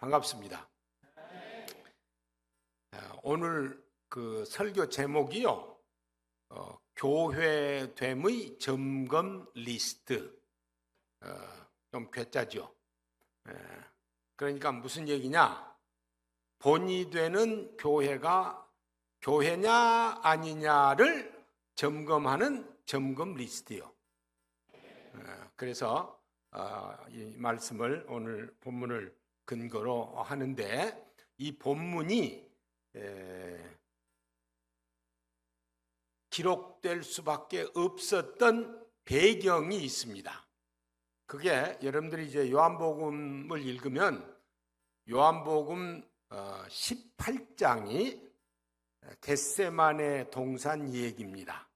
반갑습니다. 오늘 그 설교 제목이요, 교회됨의 점검 리스트. 좀 괴짜죠. 그러니까 무슨 얘기냐? 본이 되는 교회가 교회냐 아니냐를 점검하는 점검 리스트요. 그래서 이 말씀을 오늘 본문을 근거로 하는데, 이 본문이 기록될 수밖에 없었던 배경이 있습니다. 그게 여러분들이 이제 요한복음을 읽으면 요한복음 18장이 겟세마네 동산 이야기입니다.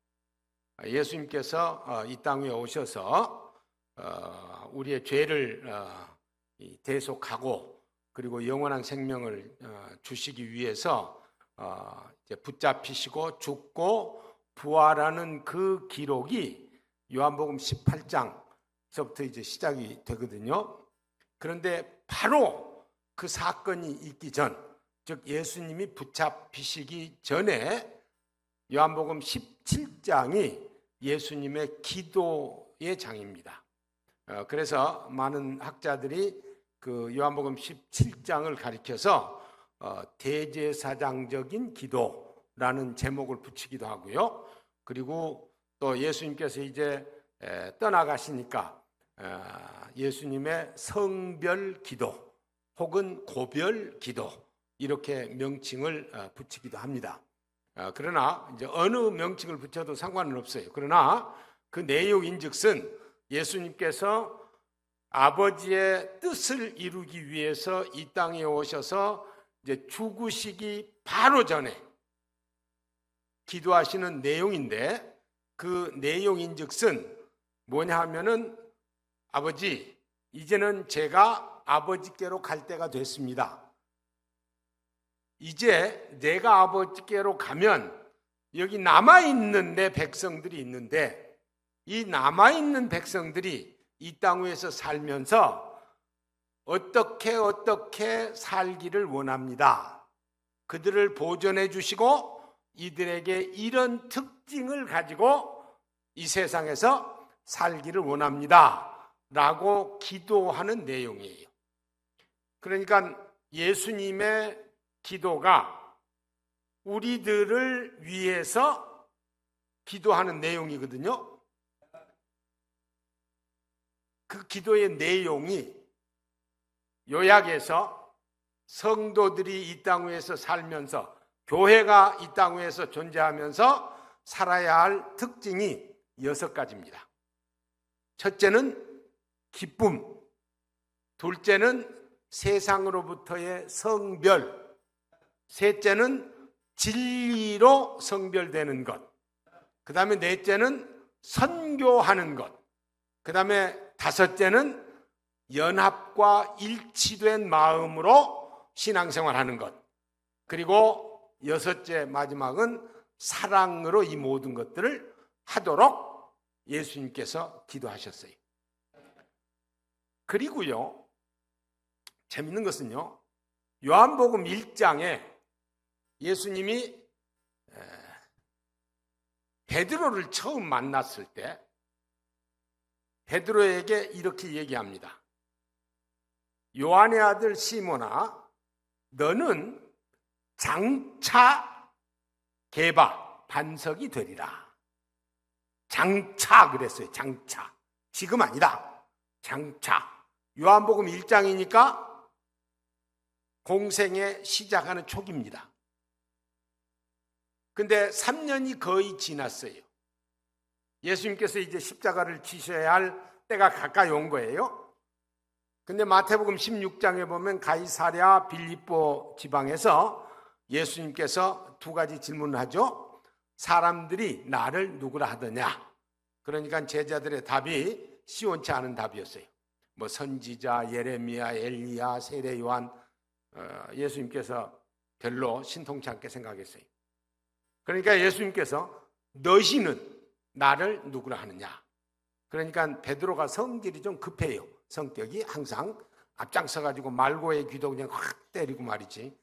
예수님께서 이 땅에 오셔서 우리의 죄를 대속하고 그리고 영원한 생명을 주시기 위해서 이제 붙잡히시고 죽고 부활하는 그 기록이 요한복음 18장서부터 이제 시작이 되거든요. 그런데 바로 그 사건이 있기 전, 즉 예수님이 붙잡히시기 전에 요한복음 17장이 예수님의 기도의 장입니다. 그래서 많은 학자들이 그 요한복음 17장을 가리켜서 대제사장적인 기도라는 제목을 붙이기도 하고요. 그리고 또 예수님께서 이제 떠나가시니까 예수님의 성별 기도 혹은 고별 기도, 이렇게 명칭을 붙이기도 합니다. 그러나 이제 어느 명칭을 붙여도 상관은 없어요. 그러나 그 내용인즉슨 예수님께서 아버지의 뜻을 이루기 위해서 이 땅에 오셔서 이제 죽으시기 바로 전에 기도하시는 내용인데, 그 내용인즉슨 뭐냐 하면은, 아버지, 이제는 제가 아버지께로 갈 때가 됐습니다. 이제 내가 아버지께로 가면 여기 남아있는 내 백성들이 있는데, 이 남아있는 백성들이 이 땅 위에서 살면서 어떻게 살기를 원합니다. 그들을 보존해 주시고 이들에게 이런 특징을 가지고 이 세상에서 살기를 원합니다 라고 기도하는 내용이에요. 그러니까 예수님의 기도가 우리들을 위해서 기도하는 내용이거든요. 그 기도의 내용이 요약해서 성도들이 이 땅 위에서 살면서, 교회가 이 땅 위에서 존재하면서 살아야 할 특징이 6가지입니다. 첫째는 기쁨, 둘째는 세상으로부터의 성별, 셋째는 진리로 성별되는 것, 그 다음에 넷째는 선교하는 것, 그 다음에 다섯째는 연합과 일치된 마음으로 신앙생활하는 것, 그리고 여섯째 마지막은 사랑으로 이 모든 것들을 하도록 예수님께서 기도하셨어요. 그리고요, 재밌는 것은요, 요한복음 1장에 예수님이 베드로를 처음 만났을 때 베드로에게 이렇게 얘기합니다. 요한의 아들 시몬아, 너는 장차 게바, 반석이 되리라. 장차 그랬어요. 장차. 지금 아니다. 장차. 요한복음 1장이니까 공생의 시작하는 초기입니다. 근데 3년이 거의 지났어요. 예수님께서 이제 십자가를 지셔야 할 때가 가까이 온 거예요. 근데 마태복음 16장에 보면 가이사랴 빌립보 지방에서 예수님께서 2가지 질문을 하죠. 사람들이 나를 누구라 하더냐? 그러니까 제자들의 답이 시원치 않은 답이었어요. 뭐 선지자, 예레미야, 엘리야, 세례 요한, 예수님께서 별로 신통치 않게 생각했어요. 그러니까 예수님께서 너희는 나를 누구라 하느냐? 그러니까 베드로가 성질이 좀 급해요. 성격이 항상 앞장서 가지고 말고의 귀도 그냥 확 때리고 말이지.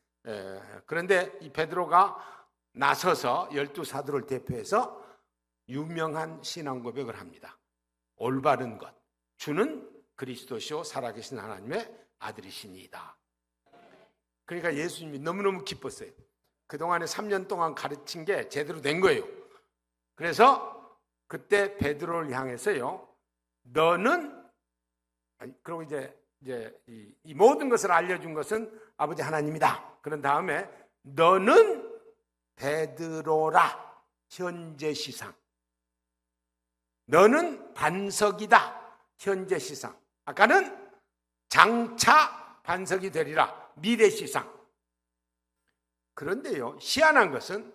그런데 이 베드로가 나서서 12사도를 대표해서 유명한 신앙 고백을 합니다. 올바른 것, 주는 그리스도시요 살아계신 하나님의 아들이시니이다. 그러니까 예수님이 너무너무 기뻤어요. 그동안에 3년 동안 가르친 게 제대로 된 거예요. 그래서 그때 베드로를 향해서요, 너는, 그리고 이제 이 모든 것을 알려준 것은 아버지 하나님이다. 그런 다음에 너는 베드로라, 현재 시상. 너는 반석이다, 현재 시상. 아까는 장차 반석이 되리라, 미래 시상. 그런데요, 희한한 것은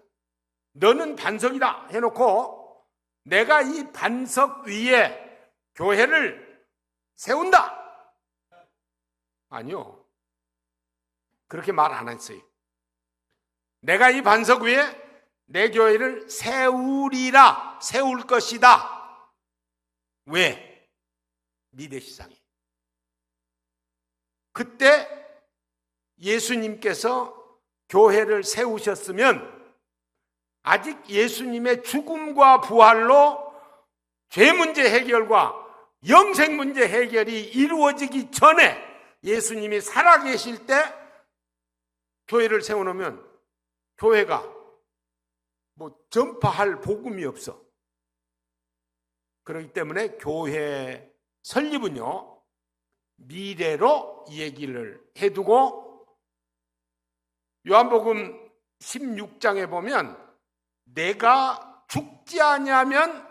너는 반석이다 해놓고 내가 이 반석 위에 교회를 세운다. 아니요, 그렇게 말 안 했어요. 내가 이 반석 위에 내 교회를 세우리라, 세울 것이다. 왜? 미래 시상이. 그때 예수님께서 교회를 세우셨으면 아직 예수님의 죽음과 부활로 죄 문제 해결과 영생 문제 해결이 이루어지기 전에 예수님이 살아계실 때 교회를 세워놓으면 교회가 뭐 전파할 복음이 없어. 그렇기 때문에 교회 설립은요, 미래로 얘기를 해두고, 요한복음 16장에 보면 내가 죽지 아니하면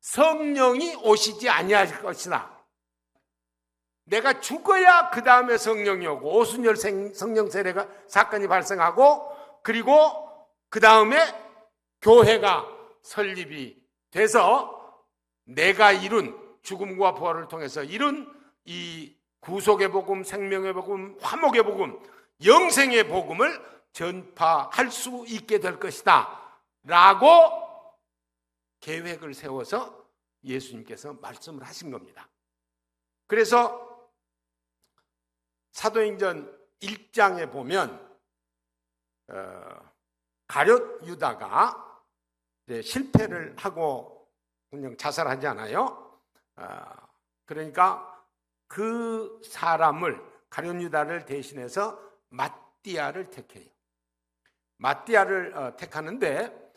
성령이 오시지 아니할 것이나, 내가 죽어야 그 다음에 성령이 오고 오순절 성령 세례가 사건이 발생하고, 그리고 그 다음에 교회가 설립이 돼서 내가 이룬 죽음과 부활을 통해서 이룬 이 구속의 복음, 생명의 복음, 화목의 복음, 영생의 복음을 전파할 수 있게 될 것이다 라고 계획을 세워서 예수님께서 말씀을 하신 겁니다. 그래서 사도행전 1장에 보면 가룟 유다가 실패를 하고 그냥 자살하지 않아요? 그러니까 그 사람을, 가룟 유다를 대신해서 마띠아를 택해요. 마띠아를 택하는데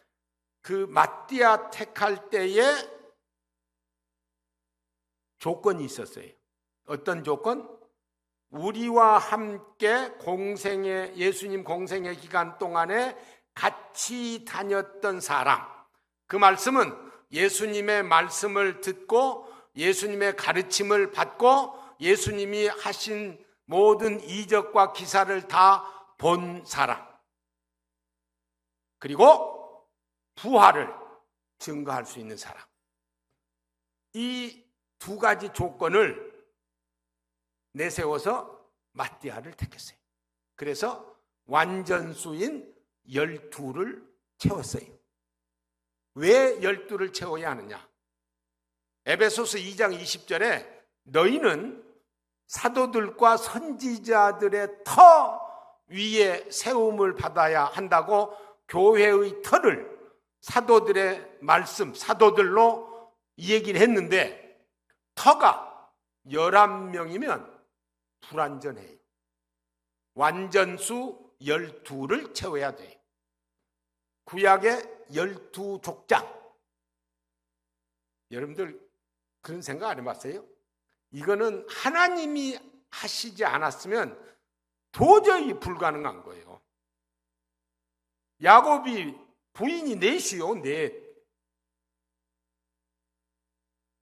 그 마띠아 택할 때에 조건이 있었어요. 어떤 조건? 우리와 함께 예수님 공생의 기간 동안에 같이 다녔던 사람. 그 말씀은 예수님의 말씀을 듣고 예수님의 가르침을 받고 예수님이 하신 모든 이적과 기사를 다 본 사람. 그리고 부활을 증거할 수 있는 사람. 이 두 가지 조건을 내세워서 마띠아를 택했어요. 그래서 완전수인 12를 채웠어요. 왜 12를 채워야 하느냐? 에베소서 2장 20절에 너희는 사도들과 선지자들의 터 위에 세움을 받아야 한다고 교회의 터를 사도들의 말씀, 사도들로 얘기를 했는데 터가 11명이면 불완전해요. 완전수 12를 채워야 돼요. 구약의 12족장. 여러분들 그런 생각 안 해봤어요? 이거는 하나님이 하시지 않았으면 도저히 불가능한 거예요. 야곱이 부인이 넷이요, 넷.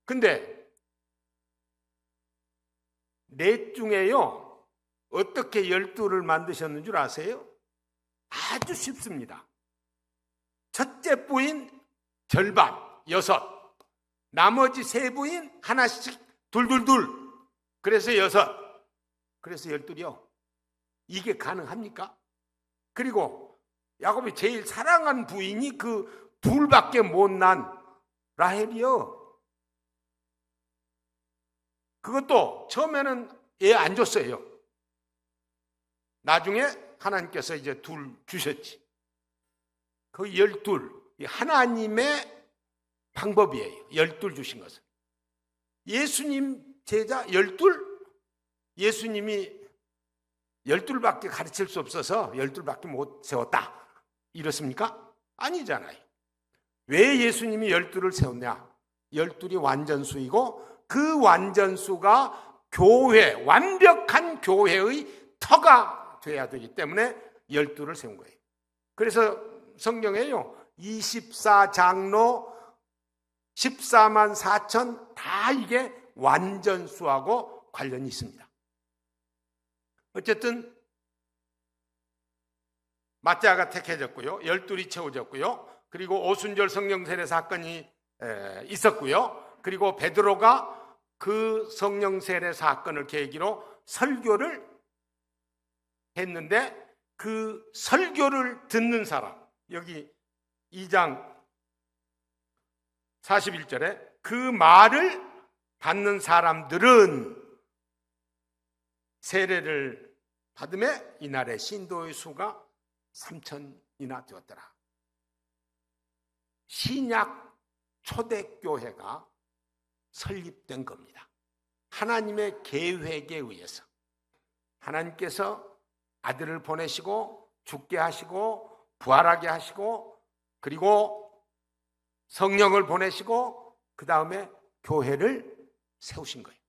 근데 넷 중에요, 어떻게 12를 만드셨는 줄 아세요? 아주 쉽습니다. 첫째 부인 절반, 6. 나머지 세 부인 하나씩 둘둘둘. 그래서 6. 그래서 12이요. 이게 가능합니까? 그리고 야곱이 제일 사랑한 부인이 그 둘밖에 못 난 라헬이요. 그것도 처음에는 애 안 줬어요. 나중에 하나님께서 이제 둘 주셨지. 그 12, 하나님의 방법이에요. 12 주신 것은. 예수님 제자 12? 예수님이 12밖에 가르칠 수 없어서 12밖에 못 세웠다. 이렇습니까? 아니잖아요. 왜 예수님이 12를 세웠냐? 12이 완전수이고 그 완전수가 교회, 완벽한 교회의 터가 돼야 되기 때문에 12를 세운 거예요. 그래서 성경에요, 24장로 14만 4천 다 이게 완전수하고 관련이 있습니다. 어쨌든 마태아가 택해졌고요, 12이 채워졌고요, 그리고 오순절 성령 세례 사건이 있었고요, 그리고 베드로가 그 성령 세례 사건을 계기로 설교를 했는데 그 설교를 듣는 사람, 여기 2장 41절에 그 말을 받는 사람들은 세례를 받음에 이날의 신도의 수가 3,000이나 되었더라. 신약 초대교회가 설립된 겁니다. 하나님의 계획에 의해서 하나님께서 아들을 보내시고 죽게 하시고 부활하게 하시고 그리고 성령을 보내시고 그 다음에 교회를 세우신 거예요.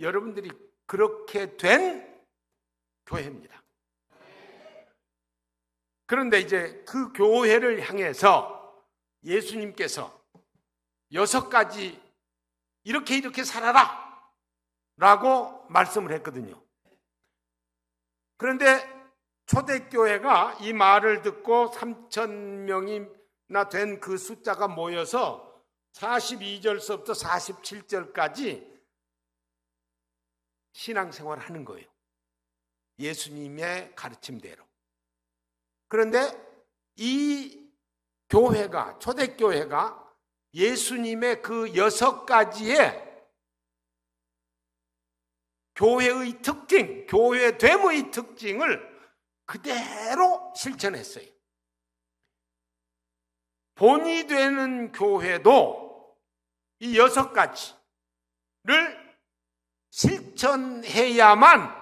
여러분들이 그렇게 된 교회입니다. 그런데 이제 그 교회를 향해서 예수님께서 6가지 이렇게 살아라 라고 말씀을 했거든요. 그런데 초대교회가 이 말을 듣고 3,000명이나 된 그 숫자가 모여서 42절서부터 47절까지 신앙생활을 하는 거예요. 예수님의 가르침대로. 그런데 이 교회가, 초대교회가 예수님의 그 6가지의 교회의 특징, 교회됨의 특징을 그대로 실천했어요. 본이 되는 교회도 이 6가지를 실천해야만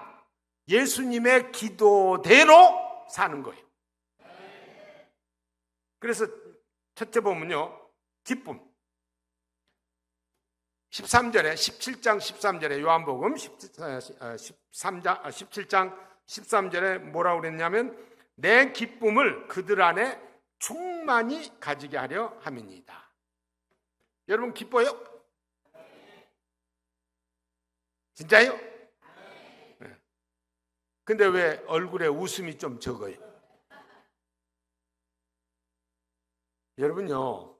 예수님의 기도대로 사는 거예요. 그래서 첫째 보면요, 기쁨. 13절에 17장 13절에 요한복음 17장 13절에 뭐라고 그랬냐면 내 기쁨을 그들 안에 충만히 가지게 하려 함이니이다. 여러분 기뻐요? 진짜요? 네. 근데 왜 얼굴에 웃음이 좀 적어요? 여러분요,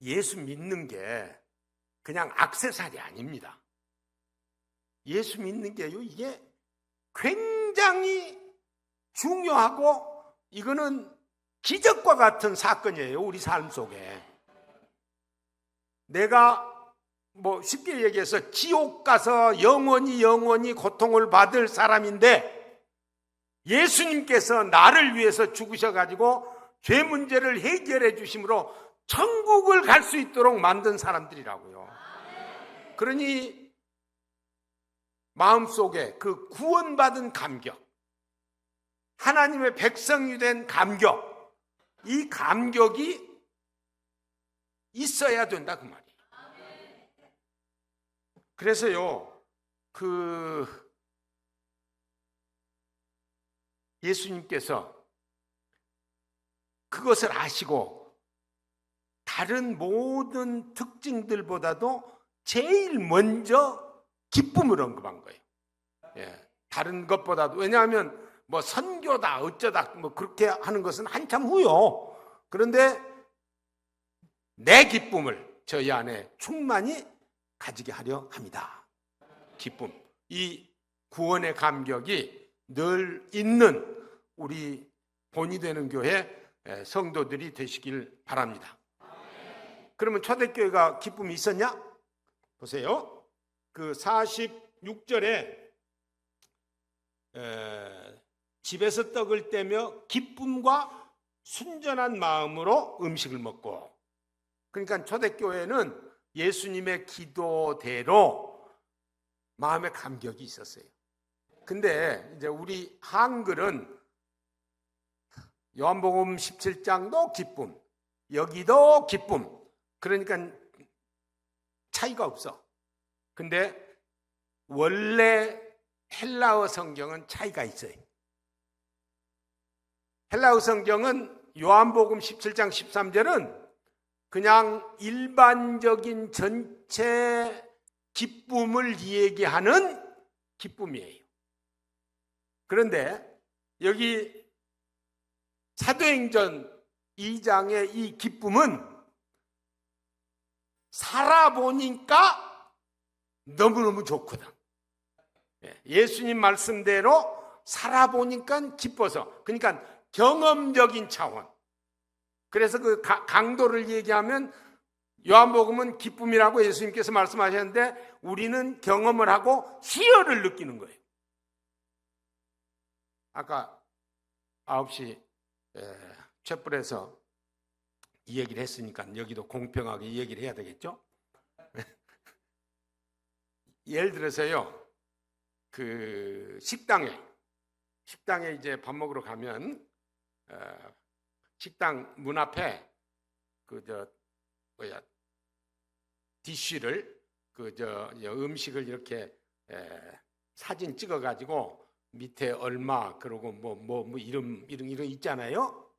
예수 믿는 게 그냥 액세서리 아닙니다. 예수 믿는 게요, 이게 굉장히 중요하고 이거는 기적과 같은 사건이에요. 우리 삶 속에. 내가 뭐 쉽게 얘기해서 지옥 가서 영원히 고통을 받을 사람인데 예수님께서 나를 위해서 죽으셔가지고 죄 문제를 해결해 주심으로 천국을 갈 수 있도록 만든 사람들이라고요. 그러니 마음속에 그 구원받은 감격, 하나님의 백성이 된 감격, 이 감격이 있어야 된다 그 말이에요. 그래서요, 예수님께서 그것을 아시고 다른 모든 특징들보다도 제일 먼저 기쁨을 언급한 거예요. 예, 다른 것보다도. 왜냐하면 뭐 선교다 어쩌다 뭐 그렇게 하는 것은 한참 후요. 그런데 내 기쁨을 저희 안에 충만히 가지게 하려 합니다. 기쁨. 이 구원의 감격이 늘 있는 우리 본이 되는 교회 성도들이 되시길 바랍니다. 그러면 초대교회가 기쁨이 있었냐? 보세요. 그 46절에 집에서 떡을 떼며 기쁨과 순전한 마음으로 음식을 먹고, 그러니까 초대교회는 예수님의 기도대로 마음의 감격이 있었어요. 근데 이제 우리 한글은 요한복음 17장도 기쁨, 여기도 기쁨, 그러니까 차이가 없어. 근데 원래 헬라어 성경은 차이가 있어요. 헬라어 성경은 요한복음 17장 13절은 그냥 일반적인 전체 기쁨을 얘기하는 기쁨이에요. 그런데 여기 사도행전 2장의 이 기쁨은 살아보니까 너무너무 좋거든. 예수님 말씀대로 살아보니까 기뻐서, 그러니까 경험적인 차원. 그래서 그 강도를 얘기하면 요한복음은 기쁨이라고 예수님께서 말씀하셨는데 우리는 경험을 하고 희열을 느끼는 거예요. 아까 9시 촛불에서 이 얘기를 했으니까 여기도 공평하게 이 얘기를 해야 되겠죠? 예를 들어서요, 그 식당에 이제 밥 먹으러 가면 식당 문 앞에 디쉬를 음식을 이렇게 사진 찍어가지고 밑에 얼마 그러고 뭐 이름 있잖아요.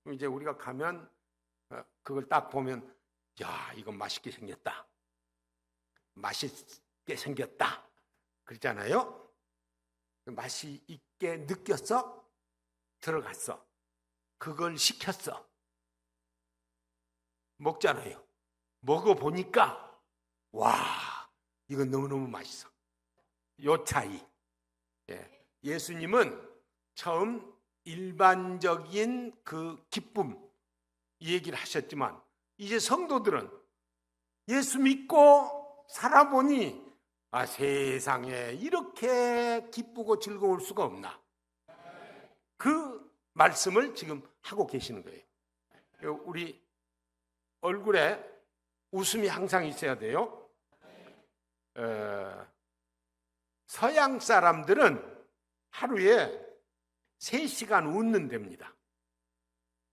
그럼 이제 우리가 가면 그걸 딱 보면 야, 이거 맛있게 생겼다. 맛있게 생겼다. 그러잖아요. 맛이 있게 느꼈어? 들어갔어. 그걸 시켰어. 먹잖아요. 먹어보니까 와, 이건 너무너무 맛있어. 요 차이. 예수님은 처음 일반적인 그 기쁨 이 얘기를 하셨지만 이제 성도들은 예수 믿고 살아보니 세상에 이렇게 기쁘고 즐거울 수가 없나. 그 말씀을 지금 하고 계시는 거예요. 우리 얼굴에 웃음이 항상 있어야 돼요. 서양 사람들은 하루에 3시간 웃는답니다.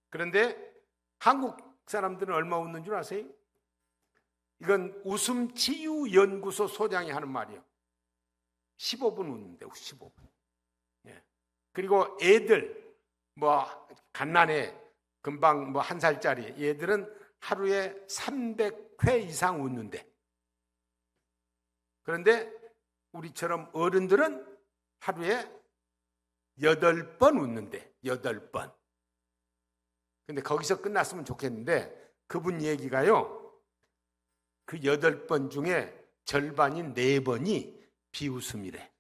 그런데 한국 사람들은 얼마 웃는 줄 아세요? 이건 웃음치유연구소 소장이 하는 말이에요. 15분 웃는데 15분. 그리고 애들 갓난애 금방 1살짜리 얘들은 하루에 300회 이상 웃는데, 그런데 우리처럼 어른들은 하루에 8번 웃는데 8번. 근데 거기서 끝났으면 좋겠는데 그분 얘기가요, 그 8번 중에 절반인 4번이 비웃음이래.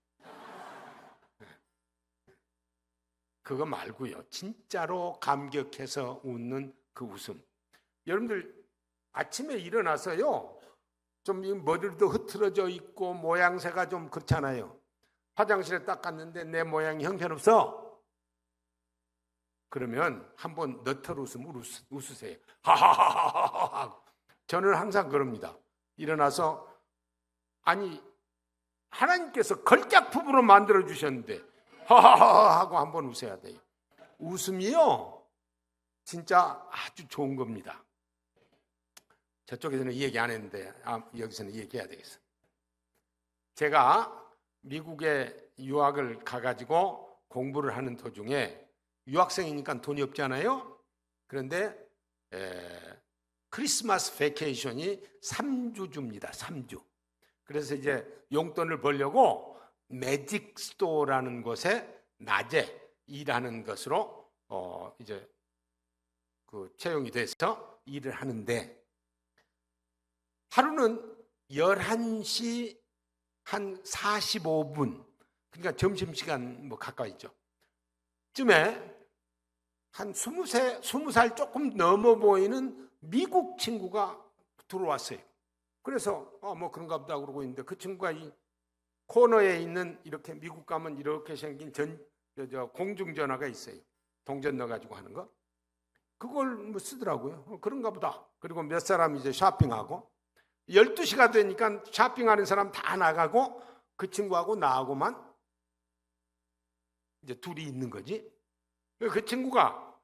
그거 말고요, 진짜로 감격해서 웃는 그 웃음. 여러분들 아침에 일어나서요, 좀 머리도 흐트러져 있고 모양새가 좀 그렇잖아요. 화장실에 딱 갔는데 내 모양이 형편없어. 그러면 한번 너털 웃음을 웃으세요. 하하하하하. 저는 항상 그럽니다. 일어나서 아니 하나님께서 걸작품으로 만들어 주셨는데 하하하 하고 한번 웃어야 돼요. 웃음이요 진짜 아주 좋은 겁니다. 저쪽에서는 이 얘기 안 했는데 여기서는 이 얘기 해야 되겠어. 제가 미국에 유학을 가가지고 공부를 하는 도중에, 유학생이니까 돈이 없잖아요. 그런데 크리스마스 베케이션이 3주 줍니다. 3주. 그래서 이제 용돈을 벌려고 매직 스토어라는 곳에 낮에 일하는 것으로 이제 그 채용이 돼서 일을 하는데, 하루는 11시 한 45분, 그러니까 점심시간 가까이죠. 쯤에 한 20살 조금 넘어 보이는 미국 친구가 들어왔어요. 그래서 뭐 그런가 보다 그러고 있는데 그 친구가 이 코너에 있는 이렇게 미국 가면 이렇게 생긴 공중전화가 있어요. 동전 넣어가지고 하는 거. 그걸 뭐 쓰더라고요. 그런가 보다. 그리고 몇 사람 이제 쇼핑하고 12시가 되니까 쇼핑하는 사람 다 나가고 그 친구하고 나하고만 이제 둘이 있는 거지. 그 친구가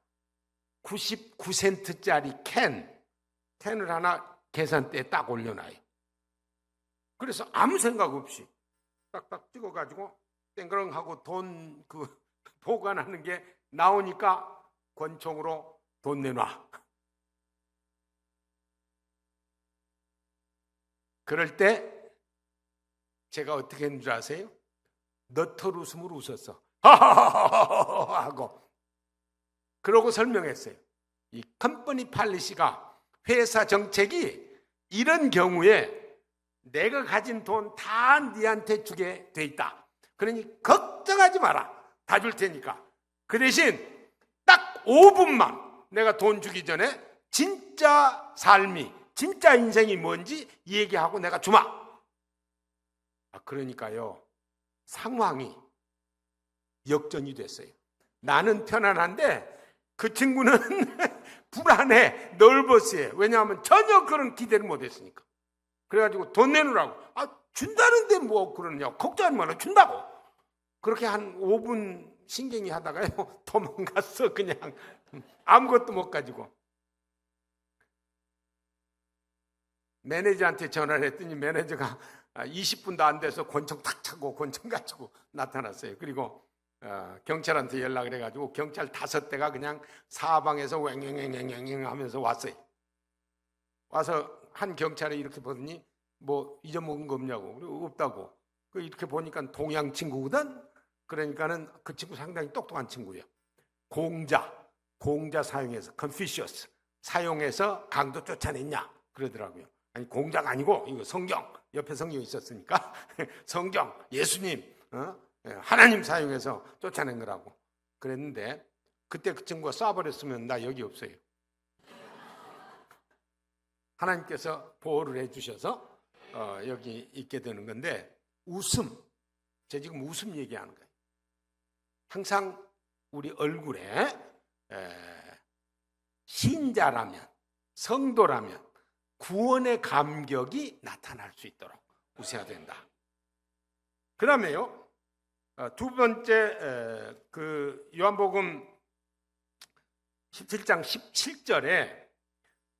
99센트짜리 캔을 하나 계산대에 딱 올려놔요. 그래서 아무 생각 없이 딱딱 찍어가지고 땡그렁하고 돈 보관하는 게 나오니까 권총으로 돈 내놔. 그럴 때 제가 어떻게 했는 줄 아세요? 너털 웃음으로 웃었어. 하고 그러고 설명했어요. 이 컴퍼니 팔리시가 회사 정책이 이런 경우에 내가 가진 돈 다 네한테 주게 돼 있다. 그러니 걱정하지 마라. 다 줄 테니까. 그 대신 딱 5분만 내가 돈 주기 전에 진짜 삶이, 진짜 인생이 뭔지 얘기하고 내가 주마. 그러니까요, 상황이 역전이 됐어요. 나는 편안한데 그 친구는 불안해, 널버스해. 왜냐하면 전혀 그런 기대를 못했으니까. 그래가지고 돈 내놓으라고. 준다는데 뭐 그러냐, 걱정하지 마라, 준다고. 그렇게 한 5분 신경이 하다가요 도망갔어. 그냥 아무것도 못 가지고. 매니저한테 전화를 했더니 매니저가 20분도 안 돼서 권총 탁 차고 권총 가지고 나타났어요. 그리고 경찰한테 연락을 해가지고 경찰 5대가 그냥 사방에서 왱왱왱왱 하면서 왔어요. 와서 한 경찰이 이렇게 보더니 뭐 잊어먹은 거 없냐고. 그리고 없다고. 이렇게 보니까 동양 친구거든. 그러니까는 그 친구 상당히 똑똑한 친구예요. 공자 사용해서 컨피셔스 사용해서 강도 쫓아냈냐 그러더라고요. 아니 공자가 아니고 이거 성경, 옆에 성경이 있었으니까 성경, 예수님, 하나님 사용해서 쫓아낸 거라고 그랬는데, 그때 그 친구가 쏴버렸으면 나 여기 없어요. 하나님께서 보호를 해주셔서 여기 있게 되는 건데, 제가 지금 웃음 얘기하는 거예요. 항상 우리 얼굴에 신자라면, 성도라면 구원의 감격이 나타날 수 있도록 웃어야 된다. 그 다음에요, 두 번째, 그 요한복음 17장 17절에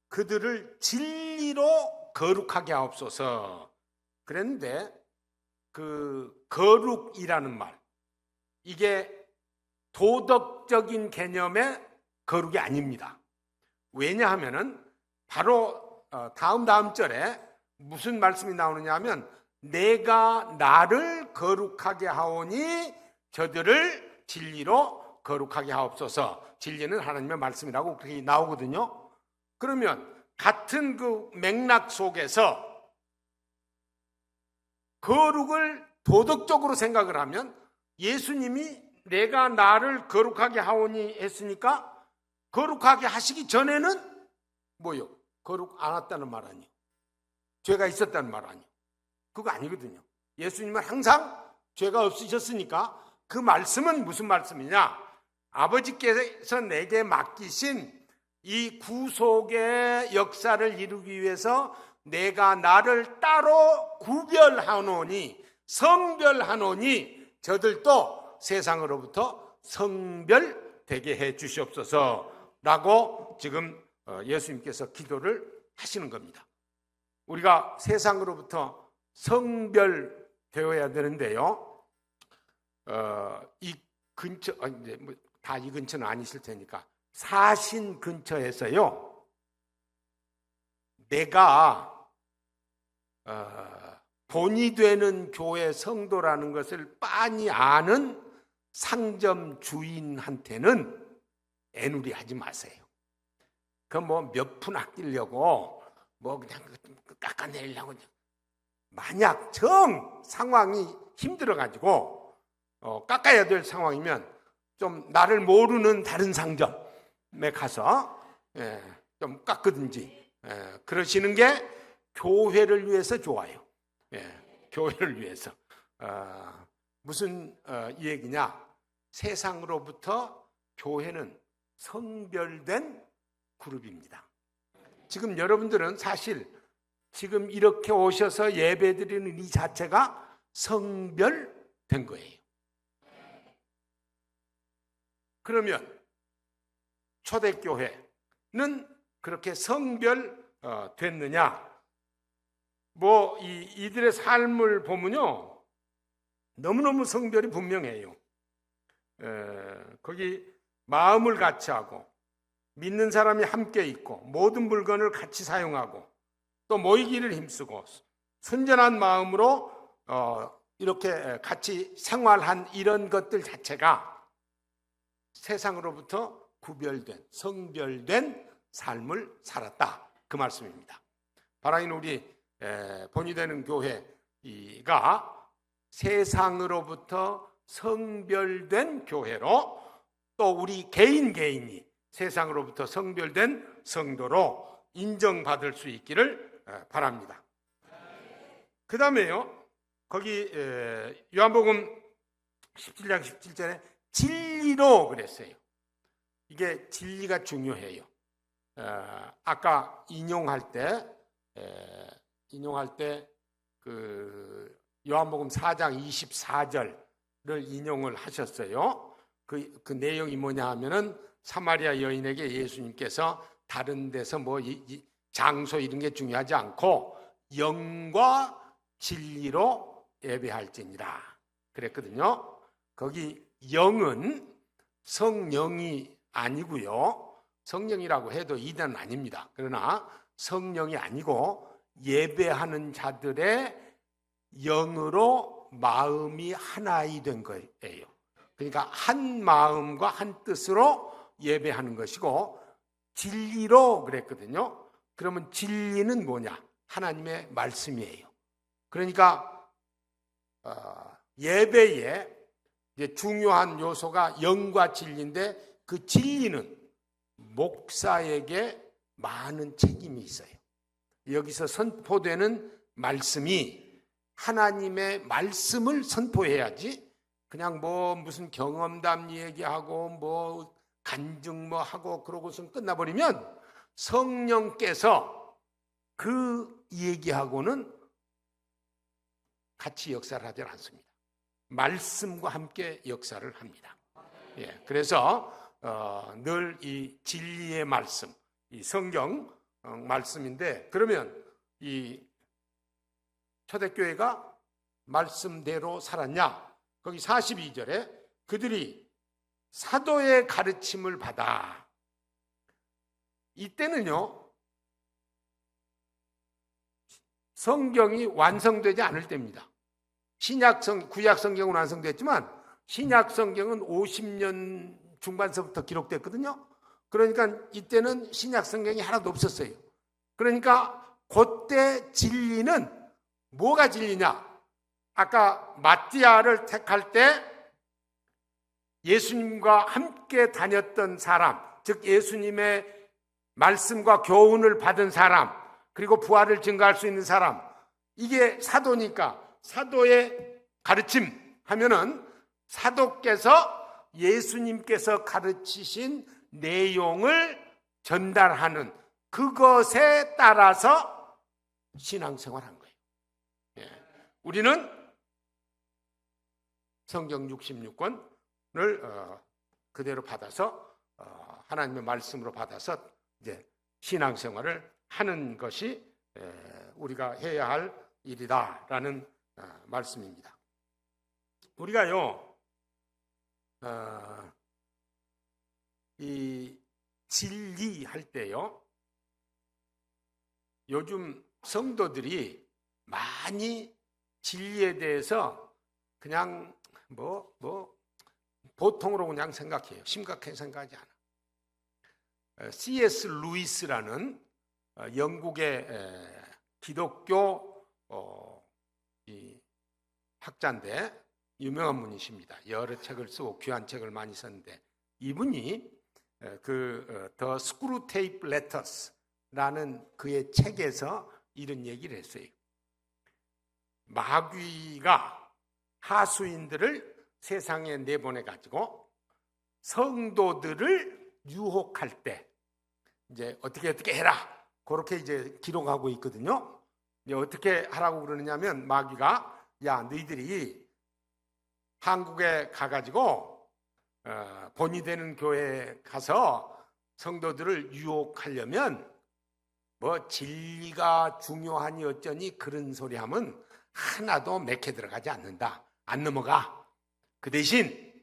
그들을 진리로 거룩하게 하옵소서 그랬는데, 그 거룩이라는 말, 이게 도덕적인 개념의 거룩이 아닙니다. 왜냐하면은 바로 다음 절에 무슨 말씀이 나오느냐 하면, 내가 나를 거룩하게 하오니 저들을 진리로 거룩하게 하옵소서. 진리는 하나님의 말씀이라고 그렇게 나오거든요. 그러면 같은 그 맥락 속에서 거룩을 도덕적으로 생각을 하면, 예수님이 내가 나를 거룩하게 하오니 했으니까 거룩하게 하시기 전에는 뭐요? 거룩 안 했다는 말 아니에요? 죄가 있었다는 말 아니에요? 그거 아니거든요. 예수님은 항상 죄가 없으셨으니까 그 말씀은 무슨 말씀이냐? 아버지께서 내게 맡기신 이 구속의 역사를 이루기 위해서 내가 나를 따로 구별하노니, 성별하노니 저들도 세상으로부터 성별되게 해 주시옵소서라고 지금 예수님께서 기도를 하시는 겁니다. 우리가 세상으로부터 성별되어야 되는데요. 이 근처, 이제 뭐 다 이 근처는 아니실 테니까 사신 근처에서요, 내가 본이 되는 교회 성도라는 것을 빤히 아는 상점 주인한테는 애누리 하지 마세요. 그 뭐 몇 푼 아끼려고 뭐 그냥 깎아내려고, 만약 상황이 힘들어가지고 깎아야 될 상황이면 좀 나를 모르는 다른 상점에 가서 좀 깎든지 그러시는 게 교회를 위해서 좋아요. 교회를 위해서. 무슨 이 얘기냐? 세상으로부터 교회는 성별된 그룹입니다. 지금 여러분들은 사실 지금 이렇게 오셔서 예배드리는 이 자체가 성별된 거예요. 그러면 초대교회는 그렇게 성별됐느냐? 이들의 삶을 보면요, 너무너무 성별이 분명해요. 거기 마음을 같이 하고, 믿는 사람이 함께 있고, 모든 물건을 같이 사용하고, 또 모이기를 힘쓰고, 순전한 마음으로 이렇게 같이 생활한 이런 것들 자체가 세상으로부터 구별된, 성별된 삶을 살았다, 그 말씀입니다. 바라인 우리 본이 되는 교회가 세상으로부터 성별된 교회로, 또 우리 개인이 세상으로부터 성별된 성도로 인정받을 수 있기를 바랍니다. 그 다음에요, 거기 요한복음 17장 17절에 진리로 그랬어요. 이게 진리가 중요해요. 아까 인용할 때 그 요한복음 4장 24절을 인용을 하셨어요. 그 내용이 뭐냐 하면은 사마리아 여인에게 예수님께서 다른 데서 장소 이런 게 중요하지 않고 영과 진리로 예배할지니라 그랬거든요. 거기 영은 성령이 아니고요. 성령이라고 해도 이단은 아닙니다. 그러나 성령이 아니고 예배하는 자들의 영으로 마음이 하나이 된 거예요. 그러니까 한 마음과 한 뜻으로 예배하는 것이고, 진리로 그랬거든요. 그러면 진리는 뭐냐? 하나님의 말씀이에요. 그러니까 예배에 이제 중요한 요소가 영과 진리인데, 그 진리는 목사에게 많은 책임이 있어요. 여기서 선포되는 말씀이 하나님의 말씀을 선포해야지, 그냥 무슨 경험담 얘기하고 간증 하고 그러고선 끝나버리면 성령께서 그 얘기하고는 같이 역사를 하지 않습니다. 말씀과 함께 역사를 합니다. 그래서 늘 이 진리의 말씀, 이 성경 말씀인데, 그러면 이 초대교회가 말씀대로 살았냐? 거기 42절에 그들이 사도의 가르침을 받아. 이때는요, 성경이 완성되지 않을 때입니다. 구약 성경은 완성됐지만 신약 성경은 50년 중반서부터 기록됐거든요. 그러니까 이때는 신약 성경이 하나도 없었어요. 그러니까 그때 진리는 뭐가 진리냐? 아까 마띠아를 택할 때 예수님과 함께 다녔던 사람, 즉 예수님의 말씀과 교훈을 받은 사람, 그리고 부활을 증거할 수 있는 사람, 이게 사도니까 사도의 가르침 하면은 사도께서 예수님께서 가르치신 내용을 전달하는 그것에 따라서 신앙생활한 거예요. 우리는 성경 66권을 그대로 받아서 하나님의 말씀으로 받아서 이제 신앙생활을 하는 것이 우리가 해야 할 일이다라는 말씀입니다. 우리가요, 이 진리할 때요, 요즘 성도들이 많이 진리에 대해서 그냥 보통으로 그냥 생각해요. 심각하게 생각하지 않아. C.S. 루이스라는 영국의 기독교 학자인데 유명한 분이십니다. 여러 책을 쓰고 귀한 책을 많이 썼는데, 이분이 The Screwtape Letters라는 그의 책에서 이런 얘기를 했어요. 마귀가 하수인들을 세상에 내보내 가지고 성도들을 유혹할 때 이제 어떻게 해라, 그렇게 이제 기록하고 있거든요. 이제 어떻게 하라고 그러느냐면, 마귀가 야, 너희들이 한국에 가가지고 본이 되는 교회에 가서 성도들을 유혹하려면 뭐 진리가 중요하니 어쩌니 그런 소리 하면 하나도 맥혀 들어가지 않는다. 안 넘어가. 그 대신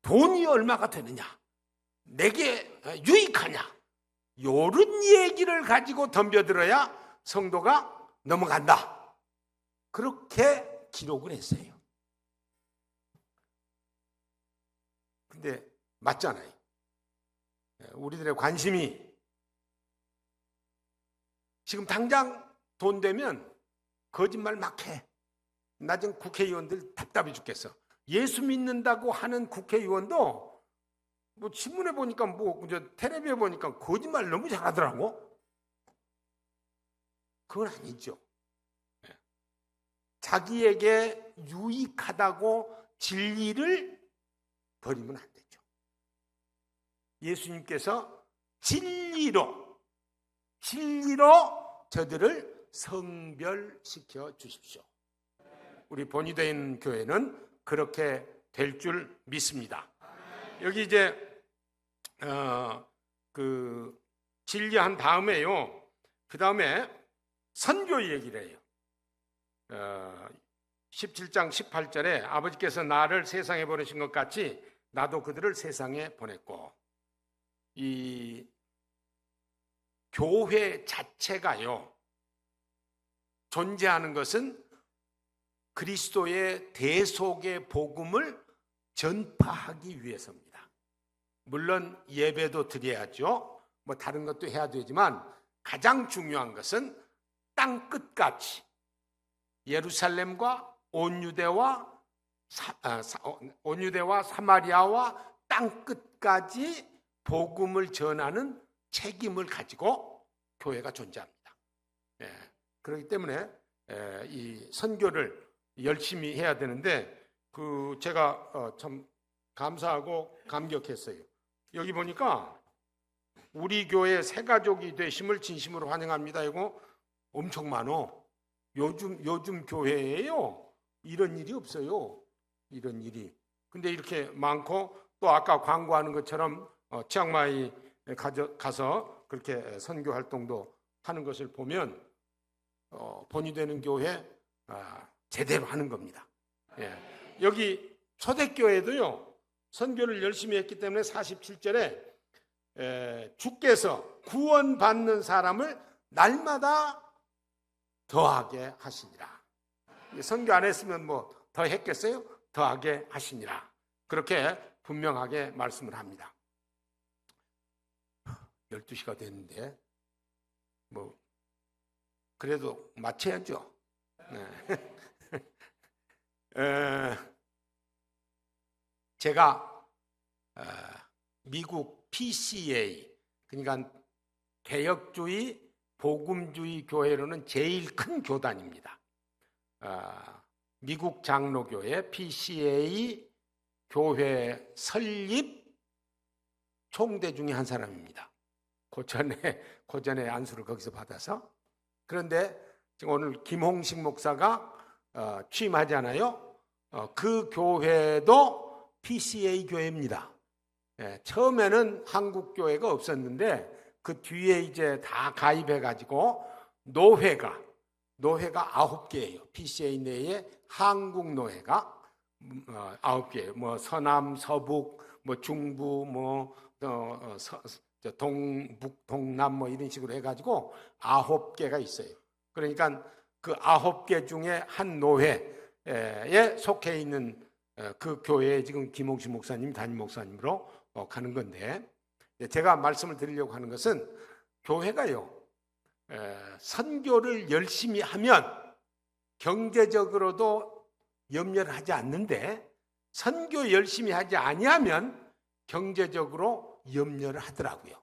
돈이 얼마가 되느냐, 내게 유익하냐, 요런 얘기를 가지고 덤벼들어야 성도가 넘어간다. 그렇게 기록을 했어요. 근데 맞잖아요. 우리들의 관심이 지금 당장 돈 되면 거짓말 막 해. 나 지금 국회의원들 답답해 죽겠어. 예수 믿는다고 하는 국회의원도 뭐 신문에 보니까 뭐 텔레비에 보니까 거짓말 너무 잘하더라고. 그건 아니죠. 자기에게 유익하다고 진리를 버리면 안 되죠. 예수님께서 진리로 저들을 성별시켜 주십시오. 우리 본이 된 교회는 그렇게 될 줄 믿습니다. 여기 이제 그 진리한 다음에요, 그 다음에 선교 얘기를 해요. 17장 18절에 아버지께서 나를 세상에 보내신 것 같이 나도 그들을 세상에 보냈고, 이 교회 자체가요, 존재하는 것은 그리스도의 대속의 복음을 전파하기 위해서입니다. 물론 예배도 드려야죠. 뭐 다른 것도 해야 되지만 가장 중요한 것은 땅 끝까지 예루살렘과 온 유대와 사마리아와 땅 끝까지 복음을 전하는 책임을 가지고 교회가 존재합니다. 그렇기 때문에 이 선교를 열심히 해야 되는데, 제가 참 감사하고 감격했어요. 여기 보니까 우리 교회 새 가족이 되심을 진심으로 환영합니다. 이거 엄청 많어. 요즘 교회에요, 이런 일이 없어요. 이런 일이. 근데 이렇게 많고, 또 아까 광고하는 것처럼 치앙마이 가서 그렇게 선교 활동도 하는 것을 보면 본이 되는 교회 제대로 하는 겁니다. 여기 초대교회도요, 선교를 열심히 했기 때문에 47절에 주께서 구원받는 사람을 날마다 더하게 하시니라. 선교 안 했으면 뭐 더 했겠어요? 더하게 하시니라. 그렇게 분명하게 말씀을 합니다. 12시가 됐는데 뭐 그래도 마쳐야죠. 제가 미국 PCA, 그러니까 개혁주의 복음주의 교회로는 제일 큰 교단입니다. 미국 장로교회 PCA 교회 설립 총대 중에 한 사람입니다. 고전에 안수를 거기서 받아서. 그런데 지금 오늘 김홍식 목사가 취임하잖아요. 그 교회도 PCA 교회입니다. 처음에는 한국 교회가 없었는데 그 뒤에 이제 다 가입해가지고 노회가 9개예요. PCA 내에 한국 노회가 9개, 뭐 서남, 서북, 뭐 중부, 뭐 동북, 동남 뭐 이런 식으로 해가지고 9개가 있어요. 그러니까 그 9개 중에 한 노회에 속해 있는 그 교회에 지금 김홍식 목사님 담임 목사님으로 가는 건데, 제가 말씀을 드리려고 하는 것은 교회가요, 선교를 열심히 하면 경제적으로도 염려를 하지 않는데, 선교 열심히 하지 아니하면 경제적으로 염려를 하더라고요.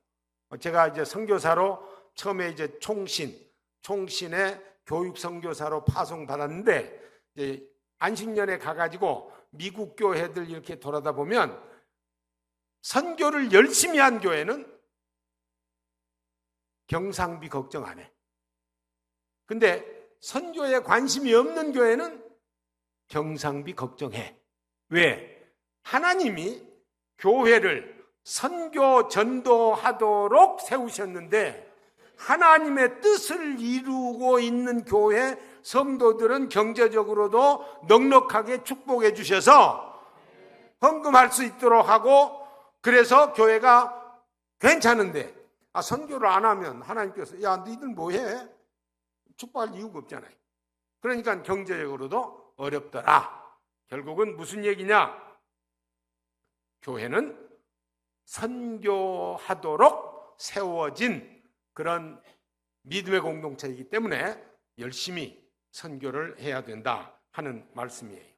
제가 이제 선교사로 처음에 이제 총신의 교육 선교사로 파송받았는데, 이제 안식년에 가가지고 미국 교회들 이렇게 돌아다 보면 선교를 열심히 한 교회는 경상비 걱정 안 해. 근데 선교에 관심이 없는 교회는 경상비 걱정해. 왜? 하나님이 교회를 선교 전도하도록 세우셨는데, 하나님의 뜻을 이루고 있는 교회 성도들은 경제적으로도 넉넉하게 축복해 주셔서 헌금할 수 있도록 하고, 그래서 교회가 괜찮은데, 선교를 안 하면 하나님께서 야 너희들 뭐해? 축복할 이유가 없잖아요. 그러니까 경제적으로도 어렵더라. 결국은 무슨 얘기냐? 교회는 선교하도록 세워진 그런 믿음의 공동체이기 때문에 열심히 선교를 해야 된다 하는 말씀이에요.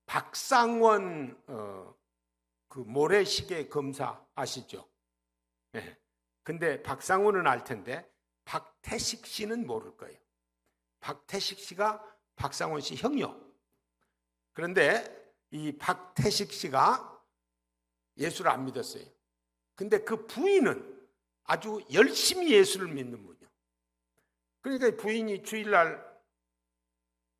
박상원 그 모래시계 검사 아시죠? 네. 근데 박상원은 알 텐데 박태식 씨는 모를 거예요. 박태식 씨가 박상원 씨 형이요. 그런데 이 박태식 씨가 예수를 안 믿었어요. 근데 그 부인은 아주 열심히 예수를 믿는 분이요. 그러니까 부인이 주일날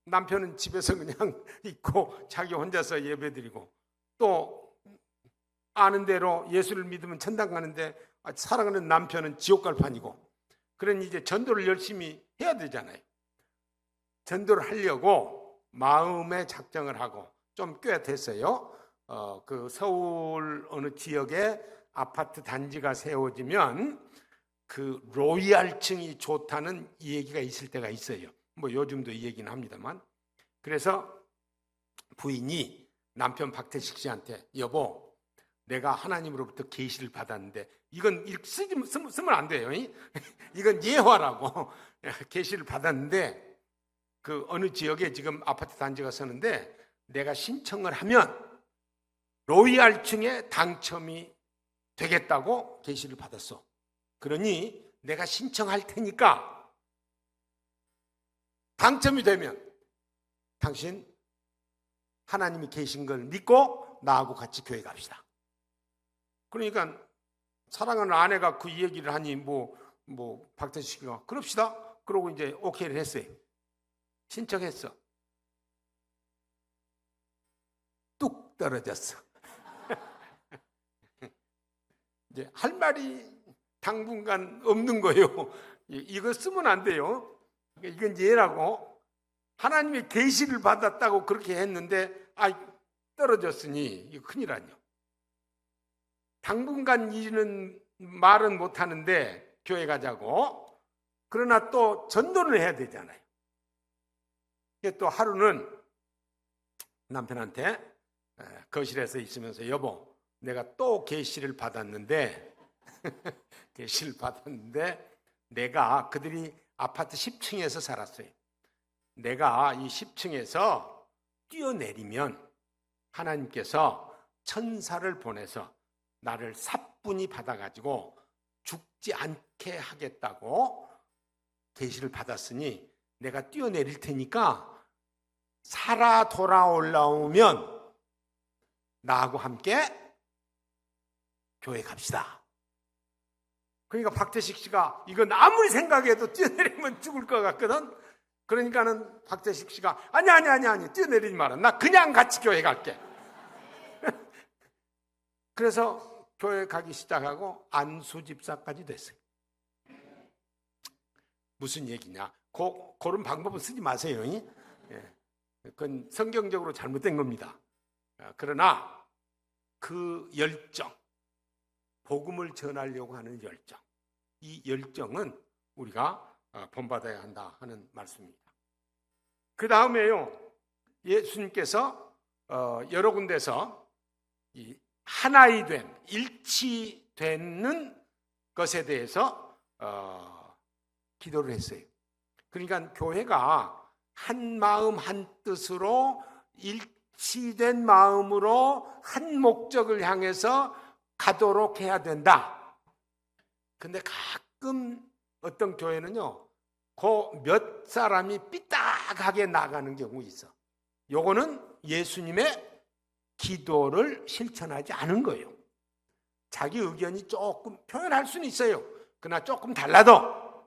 남편은 집에서 그냥 있고 자기 혼자서 예배드리고, 또 아는 대로 예수를 믿으면 천당 가는데 사랑하는 남편은 지옥 갈 판이고, 그러니 이제 전도를 열심히 해야 되잖아요. 전도를 하려고 마음의 작정을 하고 좀 꽤 됐어요. 그 서울 어느 지역에 아파트 단지가 세워지면 그 로얄층이 좋다는 이 얘기가 있을 때가 있어요. 뭐 요즘도 이 얘기는 합니다만. 그래서 부인이 남편 박태식 씨한테 여보, 내가 하나님으로부터 계시를 받았는데, 이건 쓰면 안 돼요. 이건 예화라고. 계시를 받았는데 그 어느 지역에 지금 아파트 단지가 서는데 내가 신청을 하면 로얄층에 당첨이 되겠다고 계시를 받았어. 그러니 내가 신청할 테니까 당첨이 되면 당신 하나님이 계신 걸 믿고 나하고 같이 교회 갑시다. 그러니까 사랑하는 아내가 그 얘기를 하니 뭐 박태식 씨가 그럽시다. 그러고 이제 오케이를 했어요. 신청했어. 뚝 떨어졌어. 이제 할 말이 당분간 없는 거예요. 이거 쓰면 안 돼요. 이건 예라고. 하나님의 계시를 받았다고 그렇게 했는데 떨어졌으니 이거 큰일 아니요. 당분간 이는 말은 못하는데 교회 가자고. 그러나 또 전도를 해야 되잖아요. 또 하루는 남편한테 거실에서 있으면서 여보, 내가 또 계시를 받았는데 계시를 받았는데 내가, 그들이 아파트 10층에서 살았어요. 내가 이 10층에서 뛰어내리면 하나님께서 천사를 보내서 나를 사뿐히 받아가지고 죽지 않게 하겠다고 계시를 받았으니 내가 뛰어내릴 테니까 살아 돌아올라오면 나하고 함께 교회 갑시다. 그러니까 박태식 씨가 이건 아무리 생각해도 뛰어내리면 죽을 것 같거든. 그러니까는 박태식 씨가 아니 뛰어내리지 마라. 나 그냥 같이 교회 갈게. 그래서 교회 가기 시작하고 안수 집사까지 됐어요. 무슨 얘기냐? 그런 방법은 쓰지 마세요. 그건 성경적으로 잘못된 겁니다. 그러나 그 열정, 복음을 전하려고 하는 열정, 이 열정은 우리가 본받아야 한다 하는 말씀입니다. 그 다음에요, 예수님께서 여러 군데서 이 하나이 됨, 일치되는 것에 대해서 기도를 했어요. 그러니까 교회가 한 마음 한 뜻으로 일치된 마음으로 한 목적을 향해서 가도록 해야 된다. 근데 가끔 어떤 교회는요, 그 몇 사람이 삐딱하게 나가는 경우 있어. 요거는 예수님의 기도를 실천하지 않은 거예요. 자기 의견이 조금 표현할 수는 있어요. 그러나 조금 달라도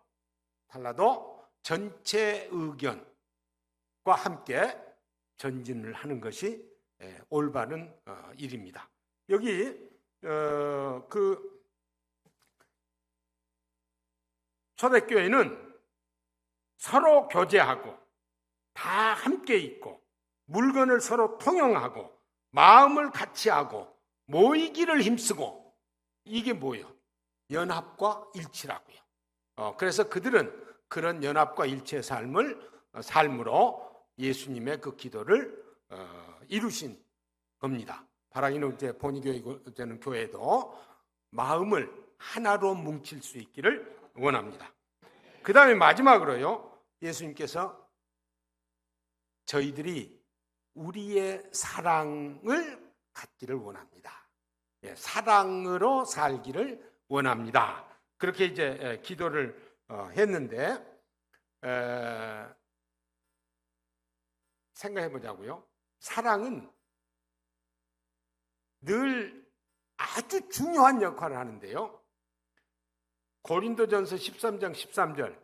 전체 의견과 함께 전진을 하는 것이 올바른 일입니다. 여기 그 초대교회는 서로 교제하고 다 함께 있고 물건을 서로 통용하고 마음을 같이 하고 모이기를 힘쓰고, 이게 뭐예요? 연합과 일치라고요. 그래서 그들은 그런 연합과 일치의 삶으로 예수님의 그 기도를 이루신 겁니다. 바라기는 이제 본의교회 되는 교회도 마음을 하나로 뭉칠 수 있기를 원합니다. 그 다음에 마지막으로요, 예수님께서 저희들이 우리의 사랑을 갖기를 원합니다. 사랑으로 살기를 원합니다. 그렇게 이제 기도를 했는데, 생각해 보자고요. 사랑은 늘 아주 중요한 역할을 하는데요. 고린도전서 13장 13절,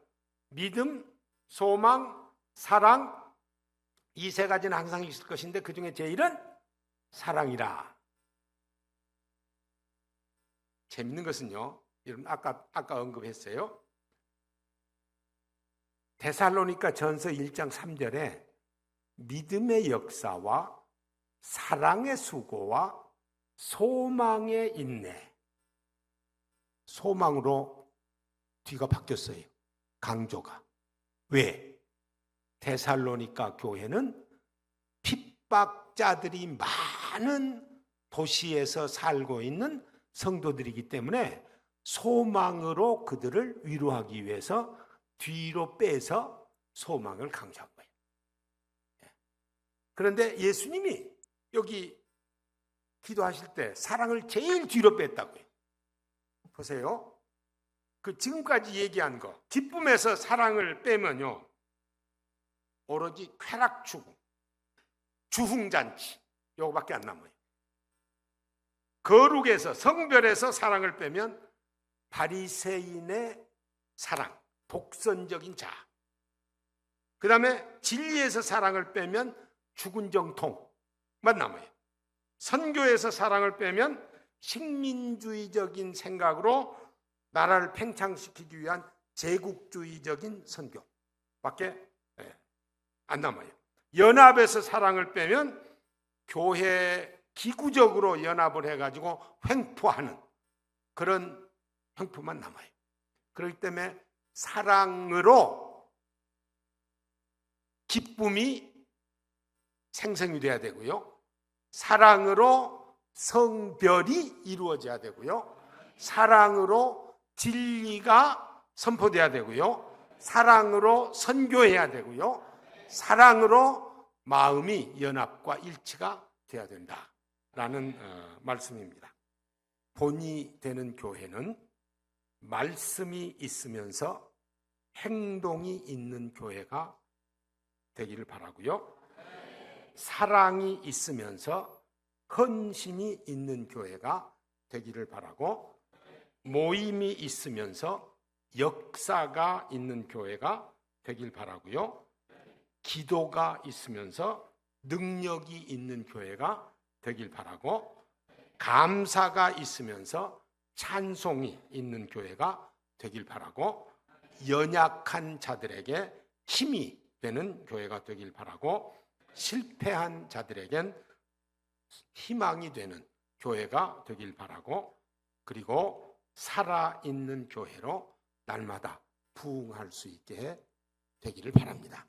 믿음, 소망, 사랑, 이 세 가지는 항상 있을 것인데 그 중에 제일은 사랑이라. 재밌는 것은요, 여러분 아까 언급했어요. 데살로니가 전서 1장 3절에 믿음의 역사와 사랑의 수고와 소망의 인내, 소망으로 뒤가 바뀌었어요. 강조가. 왜? 데살로니가 교회는 핍박자들이 많은 도시에서 살고 있는 성도들이기 때문에 소망으로 그들을 위로하기 위해서 뒤로 빼서 소망을 강조한 거예요. 그런데 예수님이 여기 기도하실 때 사랑을 제일 뒤로 뺐다고요. 보세요. 그 지금까지 얘기한 거, 기쁨에서 사랑을 빼면요, 오로지 쾌락추구, 주흥잔치, 요거밖에 안 남아요. 거룩에서, 성별에서 사랑을 빼면 바리새인의 사랑, 독선적인 자아. 그 다음에 진리에서 사랑을 빼면 죽은 정통만 남아요. 선교에서 사랑을 빼면 식민주의적인 생각으로 나라를 팽창시키기 위한 제국주의적인 선교밖에 안 남아요. 연합에서 사랑을 빼면 교회 기구적으로 연합을 해가지고 횡포하는 그런 횡포만 남아요. 그렇기 때문에 사랑으로 기쁨이 생성이 돼야 되고요. 사랑으로 성별이 이루어져야 되고요. 사랑으로 진리가 선포돼야 되고요. 사랑으로 선교해야 되고요. 사랑으로 마음이 연합과 일치가 돼야 된다라는 말씀입니다. 본이 되는 교회는 말씀이 있으면서 행동이 있는 교회가 되기를 바라고요. 사랑이 있으면서 헌신이 있는 교회가 되기를 바라고, 모임이 있으면서 역사가 있는 교회가 되길 바라고요. 기도가 있으면서 능력이 있는 교회가 되길 바라고, 감사가 있으면서 찬송이 있는 교회가 되길 바라고, 연약한 자들에게 힘이 되는 교회가 되길 바라고, 실패한 자들에겐 희망이 되는 교회가 되길 바라고, 그리고 살아있는 교회로 날마다 부흥할 수 있게 되기를 바랍니다.